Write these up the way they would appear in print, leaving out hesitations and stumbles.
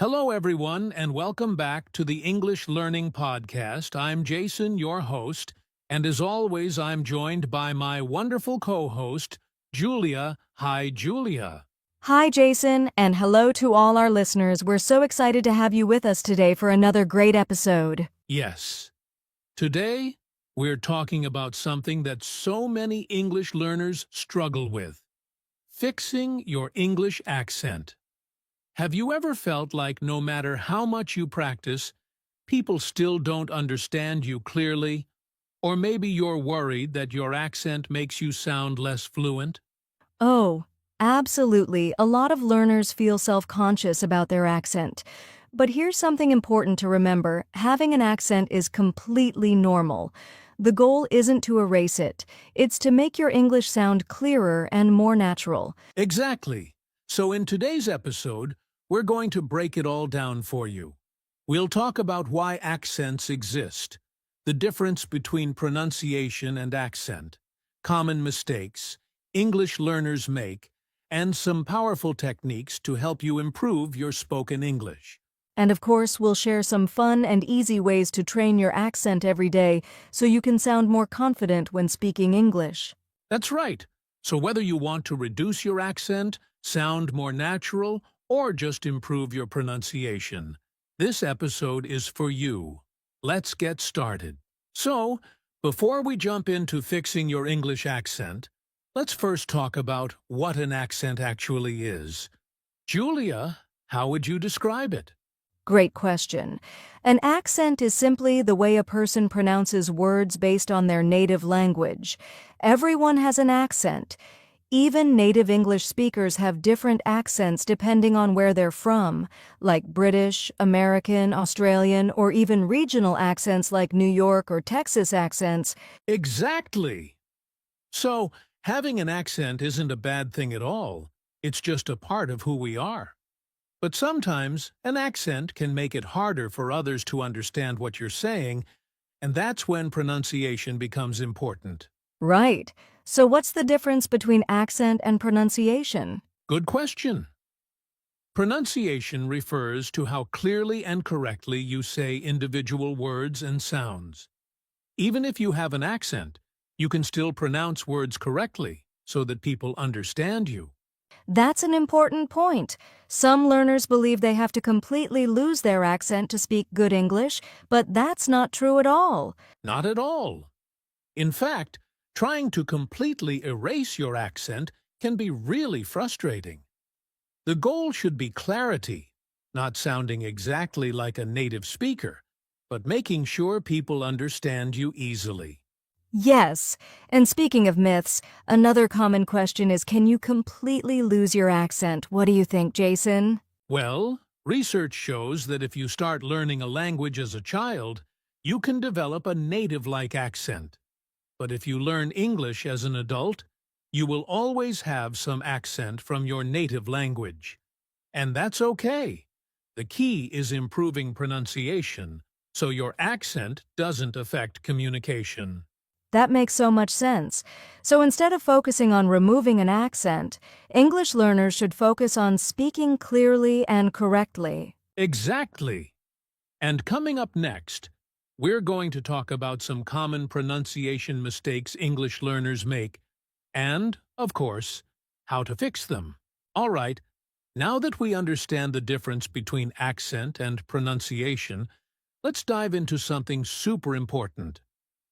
Hello, everyone, and welcome back to the English Learning Podcast. I'm Jason, your host, and as always, I'm joined by my wonderful co-host, Julia. Hi, Julia. Hi, Jason, and hello to all our listeners. We're so excited to have you with us today for another great episode. Yes. Today, we're talking about something that so many English learners struggle with: fixing your English accent. Have you ever felt like no matter how much you practice, people still don't understand you clearly? Or maybe you're worried that your accent makes you sound less fluent? Oh, absolutely. A lot of learners feel self-conscious about their accent. But here's something important to remember. Having an accent is completely normal. The goal isn't to erase it. It's to make your English sound clearer and more natural. Exactly. So in today's episode, we're going to break it all down for you. We'll talk about why accents exist, the difference between pronunciation and accent, common mistakes English learners make, and some powerful techniques to help you improve your spoken English. And of course, we'll share some fun and easy ways to train your accent every day so you can sound more confident when speaking English. That's right. So whether you want to reduce your accent, sound more natural, or just improve your pronunciation, this episode is for you. Let's get started. So, before we jump into fixing your English accent, let's first talk about what an accent actually is. Julia, how would you describe it? Great question. An accent is simply the way a person pronounces words based on their native language. Everyone has an accent. Even native English speakers have different accents depending on where they're from, like British, American, Australian, or even regional accents like New York or Texas accents. Exactly. So, having an accent isn't a bad thing at all. It's just a part of who we are. But sometimes, an accent can make it harder for others to understand what you're saying, and that's when pronunciation becomes important. Right. So what's the difference between accent and pronunciation? Good question. Pronunciation refers to how clearly and correctly you say individual words and sounds. Even if you have an accent, you can still pronounce words correctly so that people understand you. That's an important point. Some learners believe they have to completely lose their accent to speak good English, but that's not true at all. Not at all. In fact, trying to completely erase your accent can be really frustrating. The goal should be clarity, not sounding exactly like a native speaker, but making sure people understand you easily. Yes, and speaking of myths, another common question is, can you completely lose your accent? What do you think, Jason? Well, research shows that if you start learning a language as a child, you can develop a native-like accent. But if you learn English as an adult, you will always have some accent from your native language. And that's okay. The key is improving pronunciation, so your accent doesn't affect communication. That makes so much sense. So instead of focusing on removing an accent, English learners should focus on speaking clearly and correctly. Exactly. And coming up next, we're going to talk about some common pronunciation mistakes English learners make, and, of course, how to fix them. All right, now that we understand the difference between accent and pronunciation, let's dive into something super important: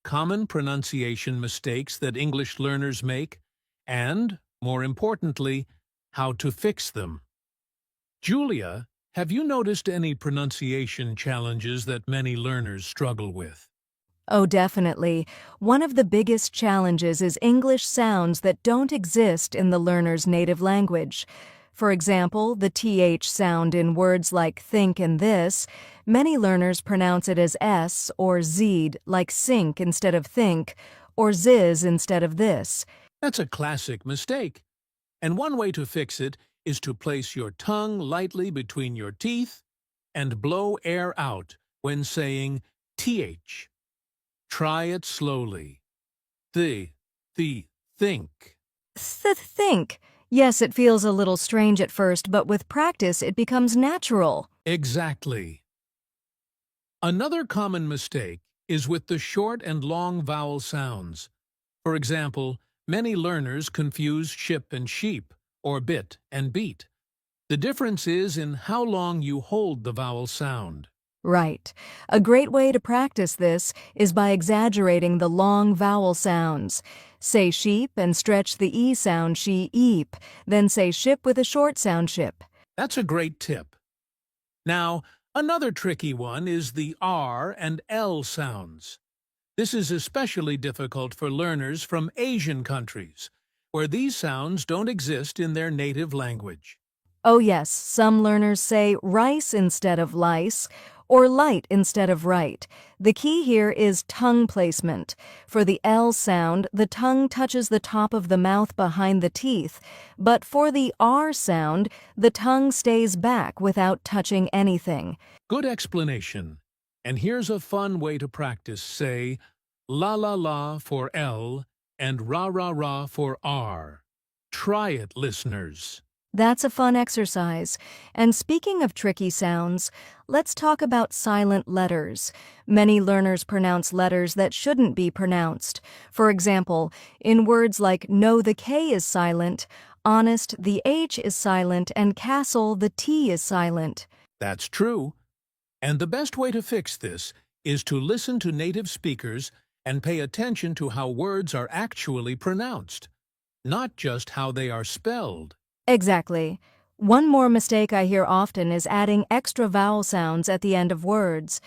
common pronunciation mistakes that English learners make, and, more importantly, how to fix them. Julia, have you noticed any pronunciation challenges that many learners struggle with? Oh, definitely. One of the biggest challenges is English sounds that don't exist in the learner's native language. For example, the TH sound in words like think and this. Many learners pronounce it as S or Z'd, like sink instead of think, or ziz instead of this. That's a classic mistake. And one way to fix it is to place your tongue lightly between your teeth and blow air out when saying th. Try it slowly. Think. Think. Yes, it feels a little strange at first, but with practice it becomes natural. Exactly. Another common mistake is with the short and long vowel sounds. For example, many learners confuse ship and sheep, or bit and beat. The difference is in how long you hold the vowel sound. Right. A great way to practice this is by exaggerating the long vowel sounds. Say sheep and stretch the E sound she-eep, then say ship with a short sound ship. That's a great tip. Now, another tricky one is the R and L sounds. This is especially difficult for learners from Asian countries, where these sounds don't exist in their native language. Oh yes, some learners say rice instead of lice, or light instead of right. The key here is tongue placement. For the L sound, the tongue touches the top of the mouth behind the teeth, but for the R sound, the tongue stays back without touching anything. Good explanation. And here's a fun way to practice. Say la la la for L and ra ra ra for R. Try it, listeners. That's a fun exercise. And speaking of tricky sounds, let's talk about silent letters. Many learners pronounce letters that shouldn't be pronounced. For example, in words like no, the K is silent, honest, the H is silent, and castle, the T is silent. That's true. And the best way to fix this is to listen to native speakers and pay attention to how words are actually pronounced, not just how they are spelled. Exactly. One more mistake I hear often is adding extra vowel sounds at the end of words.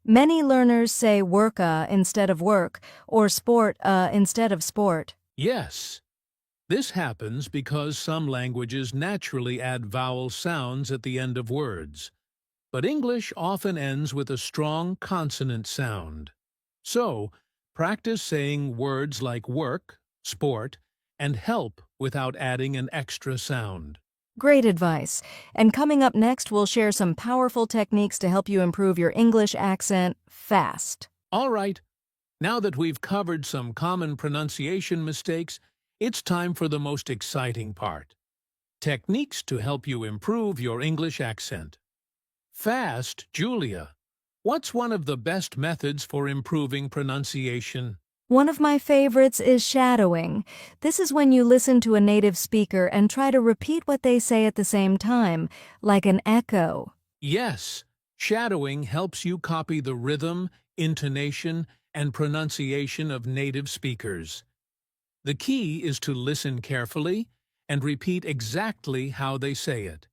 Many learners say worka instead of work, or sport instead of sport. Yes, this happens because some languages naturally add vowel sounds at the end of words, but English often ends with a strong consonant sound. So, practice saying words like work, sport, and help without adding an extra sound. Great advice. And coming up next, we'll share some powerful techniques to help you improve your English accent fast. All right, now that we've covered some common pronunciation mistakes, it's time for the most exciting part. Techniques to help you improve your English accent. Fast, Julia. What's one of the best methods for improving pronunciation? One of my favorites is shadowing. This is when you listen to a native speaker and try to repeat what they say at the same time, like an echo. Yes, shadowing helps you copy the rhythm, intonation, and pronunciation of native speakers. The key is to listen carefully and repeat exactly how they say it.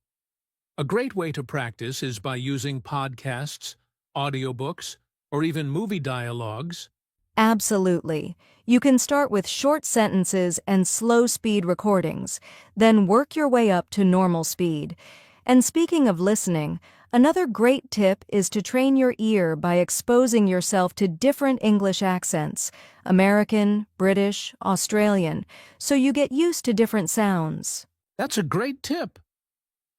A great way to practice is by using podcasts, audiobooks, or even movie dialogues. Absolutely. You can start with short sentences and slow speed recordings, then work your way up to normal speed. And speaking of listening, another great tip is to train your ear by exposing yourself to different English accents, American, British, Australian, so you get used to different sounds. That's a great tip.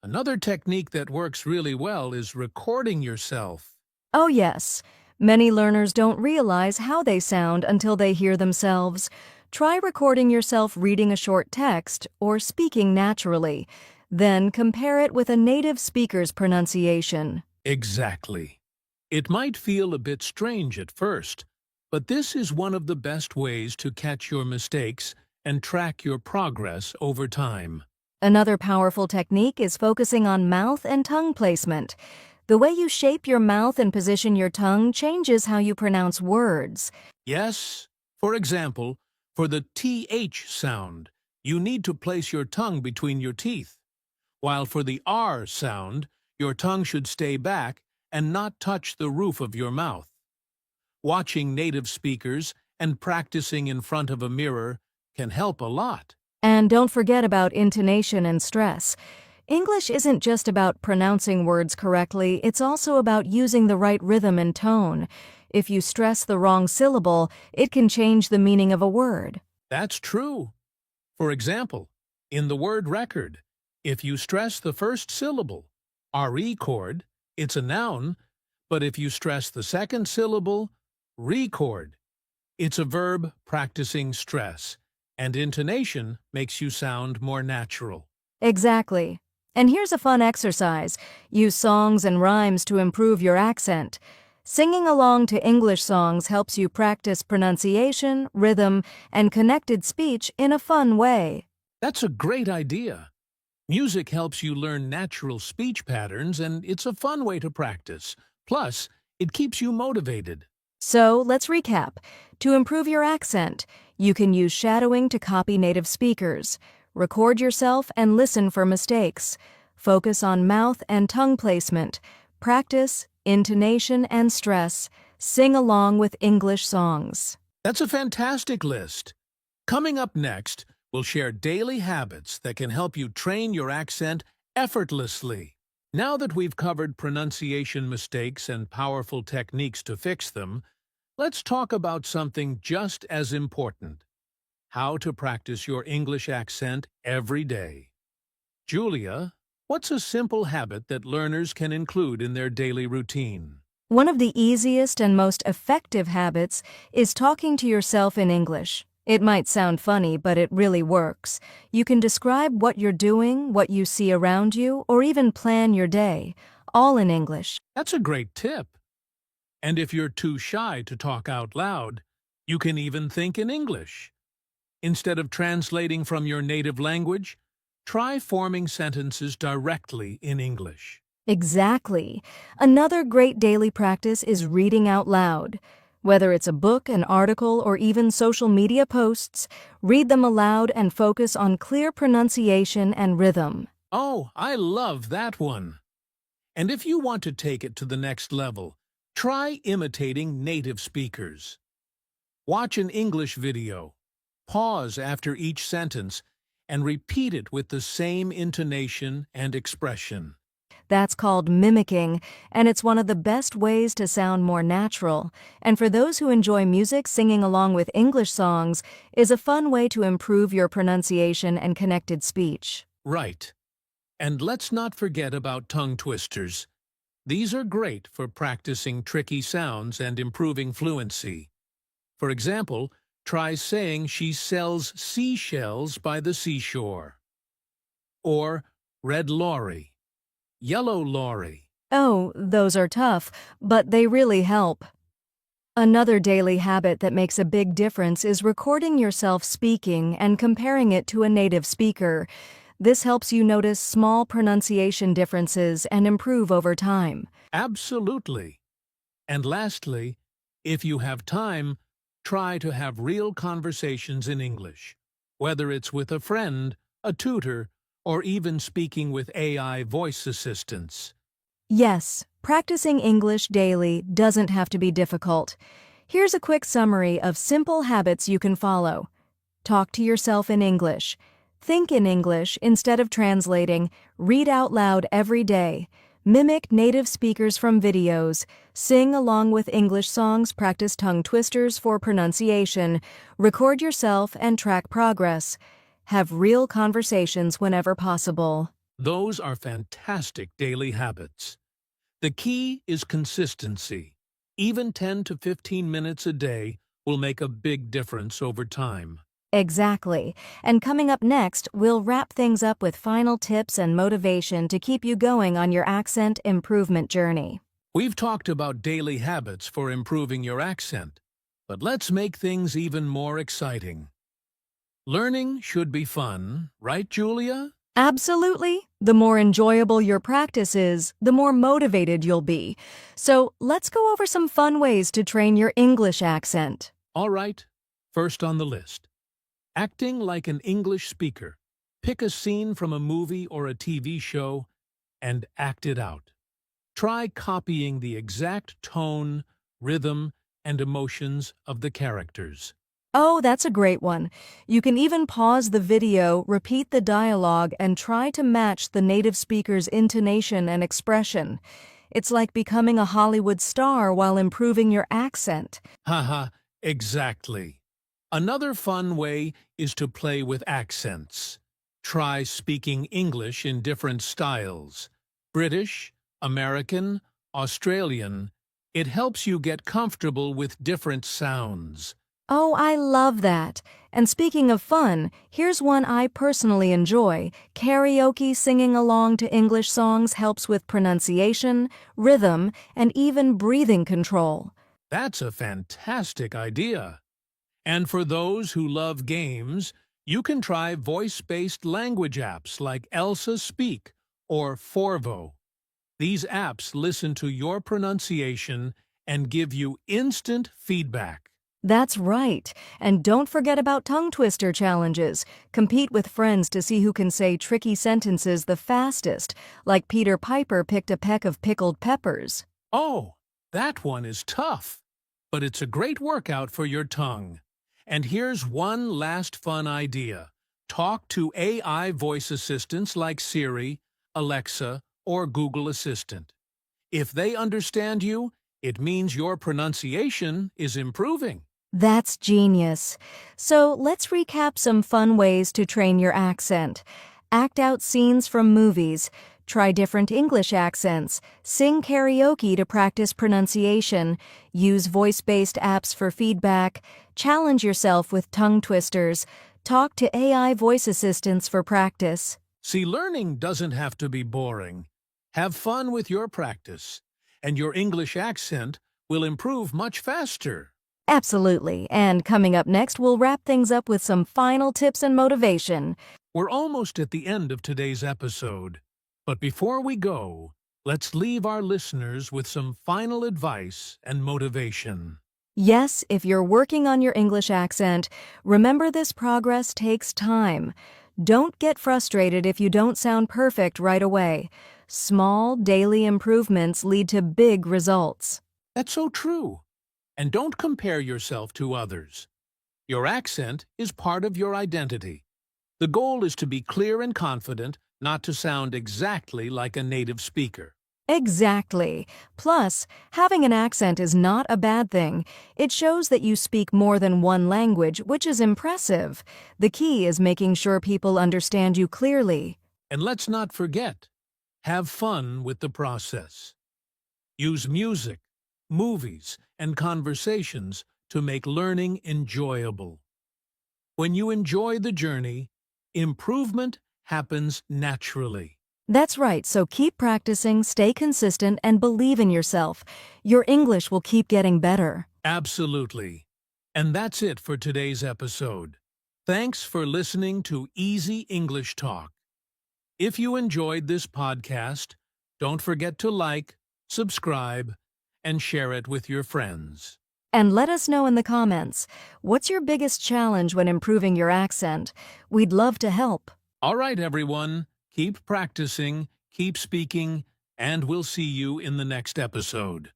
Another technique that works really well is recording yourself. Oh yes. Many learners don't realize how they sound until they hear themselves. Try recording yourself reading a short text or speaking naturally. Then compare it with a native speaker's pronunciation. Exactly. It might feel a bit strange at first, but this is one of the best ways to catch your mistakes and track your progress over time. Another powerful technique is focusing on mouth and tongue placement. The way you shape your mouth and position your tongue changes how you pronounce words. Yes, for example, for the TH sound, you need to place your tongue between your teeth, while for the R sound, your tongue should stay back and not touch the roof of your mouth. Watching native speakers and practicing in front of a mirror can help a lot. And don't forget about intonation and stress. English isn't just about pronouncing words correctly, it's also about using the right rhythm and tone. If you stress the wrong syllable, it can change the meaning of a word. That's true. For example, in the word record, if you stress the first syllable, RE chord, it's a noun, but if you stress the second syllable, record, it's a verb practicing stress. And intonation makes you sound more natural. Exactly. And here's a fun exercise. Use songs and rhymes to improve your accent. Singing along to English songs helps you practice pronunciation, rhythm, and connected speech in a fun way. That's a great idea. Music helps you learn natural speech patterns, and it's a fun way to practice. Plus, it keeps you motivated. So, let's recap. To improve your accent, you can use shadowing to copy native speakers. Record yourself and listen for mistakes. Focus on mouth and tongue placement. Practice, intonation, and stress. Sing along with English songs. That's a fantastic list. Coming up next, we'll share daily habits that can help you train your accent effortlessly. Now that we've covered pronunciation mistakes and powerful techniques to fix them, let's talk about something just as important: how to practice your English accent every day. Julia, what's a simple habit that learners can include in their daily routine? One of the easiest and most effective habits is talking to yourself in English. It might sound funny, but it really works. You can describe what you're doing, what you see around you, or even plan your day, all in English. That's a great tip. And if you're too shy to talk out loud, you can even think in English. Instead of translating from your native language, try forming sentences directly in English. Exactly. Another great daily practice is reading out loud. Whether it's a book, an article, or even social media posts, read them aloud and focus on clear pronunciation and rhythm. Oh, I love that one. And if you want to take it to the next level, try imitating native speakers. Watch an English video, pause after each sentence, and repeat it with the same intonation and expression. That's called mimicking, and it's one of the best ways to sound more natural. And for those who enjoy music, singing along with English songs is a fun way to improve your pronunciation and connected speech. Right. And let's not forget about tongue twisters. These are great for practicing tricky sounds and improving fluency. For example, try saying she sells seashells by the seashore. Or red lorry, yellow lorry. Oh, those are tough, but they really help. Another daily habit that makes a big difference is recording yourself speaking and comparing it to a native speaker. This helps you notice small pronunciation differences and improve over time. Absolutely. And lastly, if you have time, try to have real conversations in English, whether it's with a friend, a tutor, or even speaking with AI voice assistants. Yes, practicing English daily doesn't have to be difficult. Here's a quick summary of simple habits you can follow. Talk to yourself in English. Think in English instead of translating. Read out loud every day. Mimic native speakers from videos. Sing along with English songs. Practice tongue twisters for pronunciation. Record yourself and track progress. Have real conversations whenever possible. Those are fantastic daily habits. The key is consistency. Even 10 to 15 minutes a day will make a big difference over time. Exactly. And coming up next, we'll wrap things up with final tips and motivation to keep you going on your accent improvement journey. We've talked about daily habits for improving your accent, but let's make things even more exciting. Learning should be fun, right, Julia? Absolutely. The more enjoyable your practice is, the more motivated you'll be. So let's go over some fun ways to train your English accent. All right, first on the list. Acting like an English speaker. Pick a scene from a movie or a TV show and act it out. Try copying the exact tone, rhythm, and emotions of the characters. Oh, that's a great one. You can even pause the video, repeat the dialogue, and try to match the native speaker's intonation and expression. It's like becoming a Hollywood star while improving your accent. Haha, exactly. Another fun way is to play with accents. Try speaking English in different styles. British, American, Australian. It helps you get comfortable with different sounds. Oh, I love that. And speaking of fun, here's one I personally enjoy. Karaoke singing along to English songs helps with pronunciation, rhythm, and even breathing control. That's a fantastic idea. And for those who love games, you can try voice-based language apps like Elsa Speak or Forvo. These apps listen to your pronunciation and give you instant feedback. That's right. And don't forget about tongue twister challenges. Compete with friends to see who can say tricky sentences the fastest, like Peter Piper picked a peck of pickled peppers. Oh, that one is tough, but it's a great workout for your tongue. And here's one last fun idea. Talk to AI voice assistants like Siri, Alexa, or Google Assistant. If they understand you, it means your pronunciation is improving. That's genius. So let's recap some fun ways to train your accent. Act out scenes from movies. Try different English accents. Sing karaoke to practice pronunciation. Use voice-based apps for feedback. Challenge yourself with tongue twisters. Talk to AI voice assistants for practice. See, learning doesn't have to be boring. Have fun with your practice, and your English accent will improve much faster. Absolutely. And coming up next, we'll wrap things up with some final tips and motivation. We're almost at the end of today's episode. But before we go, let's leave our listeners with some final advice and motivation. Yes, if you're working on your English accent, remember this progress takes time. Don't get frustrated if you don't sound perfect right away. Small, daily improvements lead to big results. That's so true. And don't compare yourself to others. Your accent is part of your identity. The goal is to be clear and confident, not to sound exactly like a native speaker. Exactly. Plus, having an accent is not a bad thing. It shows that you speak more than one language, which is impressive. The key is making sure people understand you clearly. And let's not forget, have fun with the process. Use music, movies, and conversations to make learning enjoyable. When you enjoy the journey, improvement happens naturally. That's right, so keep practicing, stay consistent, and believe in yourself. Your English will keep getting better. Absolutely. And that's it for today's episode. Thanks for listening to Easy English Talk. If you enjoyed this podcast, don't forget to like, subscribe, and share it with your friends. And let us know in the comments, what's your biggest challenge when improving your accent? We'd love to help. All right, everyone, keep practicing, keep speaking, and we'll see you in the next episode.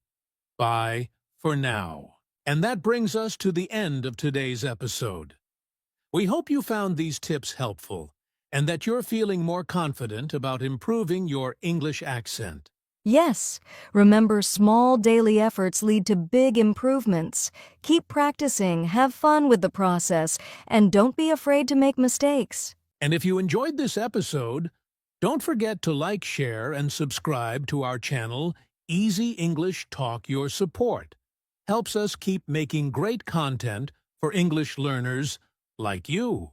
Bye for now. And that brings us to the end of today's episode. We hope you found these tips helpful and that you're feeling more confident about improving your English accent. Yes, remember small daily efforts lead to big improvements. Keep practicing, have fun with the process, and don't be afraid to make mistakes. And if you enjoyed this episode, don't forget to like, share, and subscribe to our channel, Easy English Talk. Your support helps us keep making great content for English learners like you.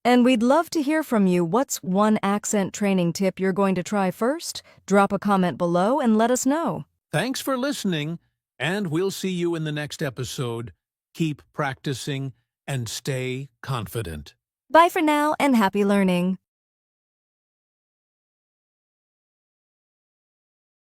And we'd love to hear from you. What's one accent training tip you're going to try first? Drop a comment below and let us know. Thanks for listening, and we'll see you in the next episode. Keep practicing and stay confident. Bye for now and happy learning.